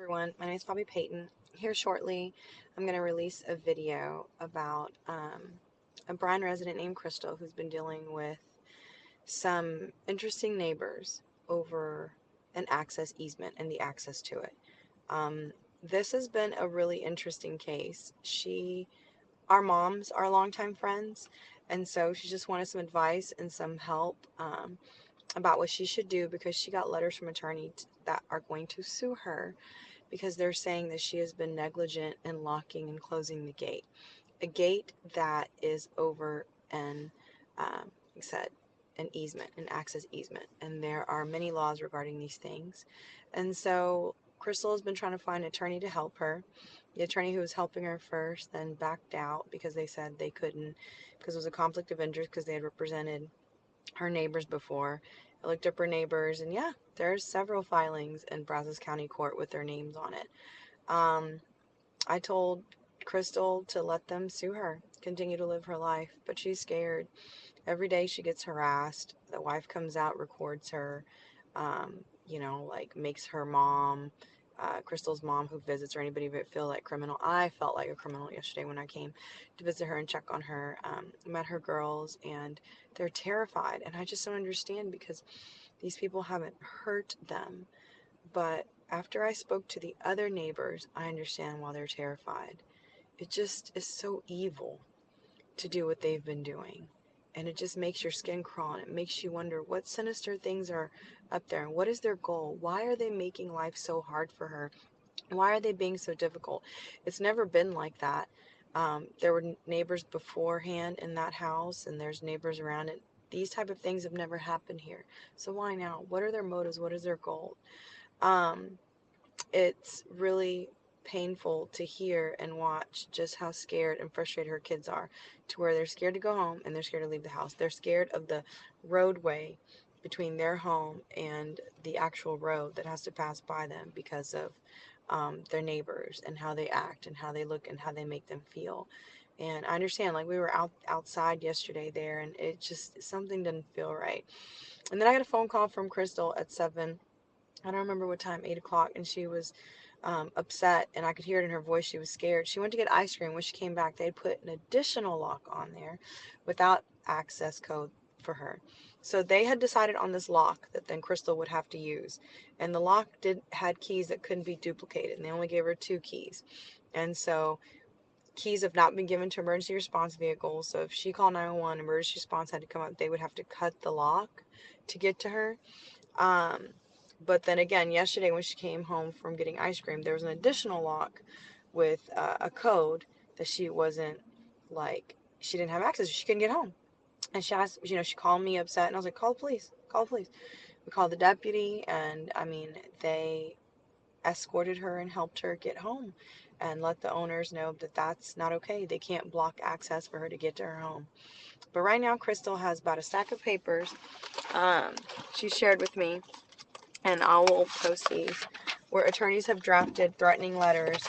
Everyone, my name is Bobby Payton. Here shortly, I'm going to release a video about a Bryan resident named Crystal who's been dealing with some interesting neighbors over an access easement and the access to it. Um, this has been a really interesting case. Our moms are longtime friends, and so she just wanted some advice and some help about what she should do because she got letters from attorneys that are going to sue her because they're saying that she has been negligent in locking and closing the gate. A gate that is over like I said, an easement, an access easement. And there are many laws regarding these things. And so Crystal has been trying to find an attorney to help her. The attorney who was helping her first then backed out because they said they couldn't, because it was a conflict of interest because they had represented her neighbors before. I looked up her neighbors, and yeah, there's several filings in Brazos County Court with their names on it. Um, I told Crystal to let them sue her, continue to live her life, but she's scared. Every day she gets harassed. The wife comes out, records her, like makes her mom, Crystal's mom who visits or anybody feel like criminal. I felt like a criminal yesterday when I came to visit her and check on her. Met her girls and they're terrified. And I just don't understand because these people haven't hurt them. But after I spoke to the other neighbors, I understand why they're terrified. It just is so evil to do what they've been doing. And it just makes your skin crawl and it makes you wonder what sinister things are up there and what is their goal? Why are they making life so hard for her? Why are they being so difficult? It's never been like that. There were neighbors beforehand in that house and there's neighbors around it. These type of things have never happened here. So why now? What are their motives? What is their goal? Um, it's really painful to hear and watch just how scared and frustrated her kids are to where they're scared to go home and they're scared to leave the house. They're scared of the roadway between their home and the actual road that has to pass by them because of their neighbors and how they act and how they look and how they make them feel. And I understand, like we were outside yesterday there, and it just something didn't feel right. And then I got a phone call from Crystal at 7. I don't remember what time, 8 o'clock, and she was upset, and I could hear it in her voice. She was scared. She went to get ice cream. When she came back, they had put an additional lock on there without access code for her. So they had decided on this lock that then Crystal would have to use, and the lock had keys that couldn't be duplicated, and they only gave her 2 keys. And so keys have not been given to emergency response vehicles. So if she called 911, emergency response had to come up. They would have to cut the lock to get to her. Um, but then again, yesterday when she came home from getting ice cream, there was an additional lock with a code that she didn't have access. She couldn't get home. And she asked, she called me upset, and I was like, call the police, call the police. We called the deputy, and I mean, they escorted her and helped her get home and let the owners know that that's not okay. They can't block access for her to get to her home. But right now, Crystal has about a stack of papers um, she shared with me, and I will post these, where attorneys have drafted threatening letters.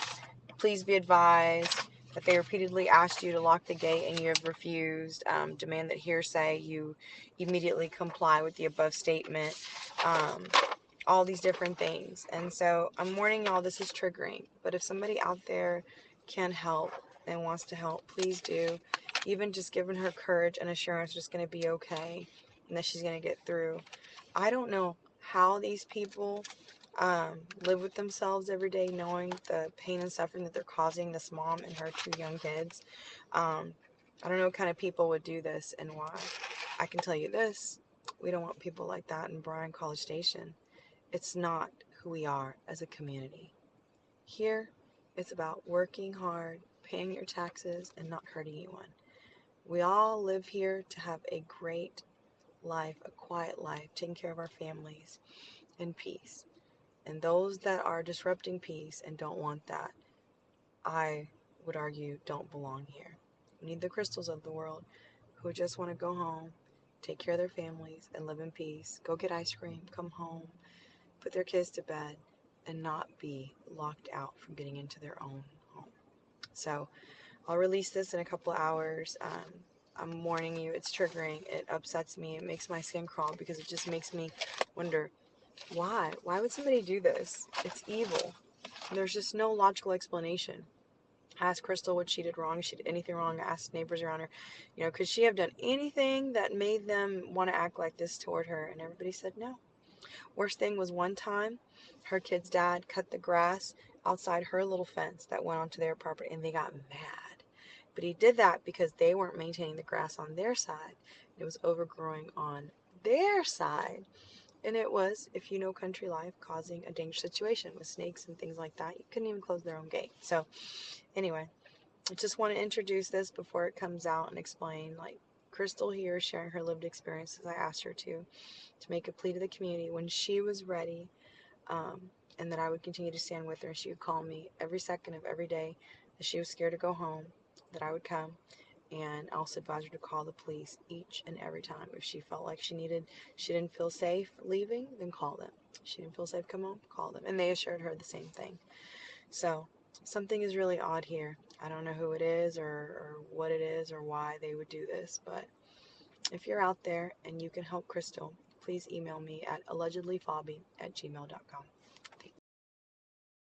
Please be advised that they repeatedly asked you to lock the gate and you have refused. Demand that hearsay, you immediately comply with the above statement. Um, all these different things. And so I'm warning y'all, this is triggering. But if somebody out there can help and wants to help, please do. Even just giving her courage and assurance just going to be okay and that she's going to get through. I don't know how these people live with themselves every day knowing the pain and suffering that they're causing this mom and her 2 young kids. Um, I don't know what kind of people would do this and why. I can tell you this, we don't want people like that in Bryan College Station. It's not who we are as a community. Here, it's about working hard, paying your taxes, and not hurting anyone. We all live here to have a great life, a quiet life, taking care of our families in peace. And those that are disrupting peace and don't want that, I would argue don't belong here. We need the Crystals of the world who just want to go home, take care of their families, and live in peace. Go get ice cream, come home, put their kids to bed, and not be locked out from getting into their own home. So I'll release this in a couple of hours. I'm warning you, it's triggering. It upsets me. It makes my skin crawl because it just makes me wonder, why? Why would somebody do this? It's evil. There's just no logical explanation. Ask Crystal what she did wrong. If she did anything wrong. Ask neighbors around her. Could she have done anything that made them want to act like this toward her? And everybody said no. Worst thing was one time, her kid's dad cut the grass outside her little fence that went onto their property, and they got mad. But he did that because they weren't maintaining the grass on their side. It was overgrowing on their side. And it was, if you know country life, causing a dangerous situation with snakes and things like that. You couldn't even close their own gate. So, anyway, I just want to introduce this before it comes out and explain. Like, Crystal here sharing her lived experience as I asked her to make a plea to the community when she was ready, and that I would continue to stand with her. She would call me every second of every day that she was scared to go home, that I would come, and I also advised her to call the police each and every time. If she felt like she didn't feel safe leaving, then call them. She didn't feel safe come home, call them. And they assured her the same thing. So something is really odd here. I don't know who it is or what it is or why they would do this, but if you're out there and you can help Crystal, please email me at allegedlyfobby@gmail.com.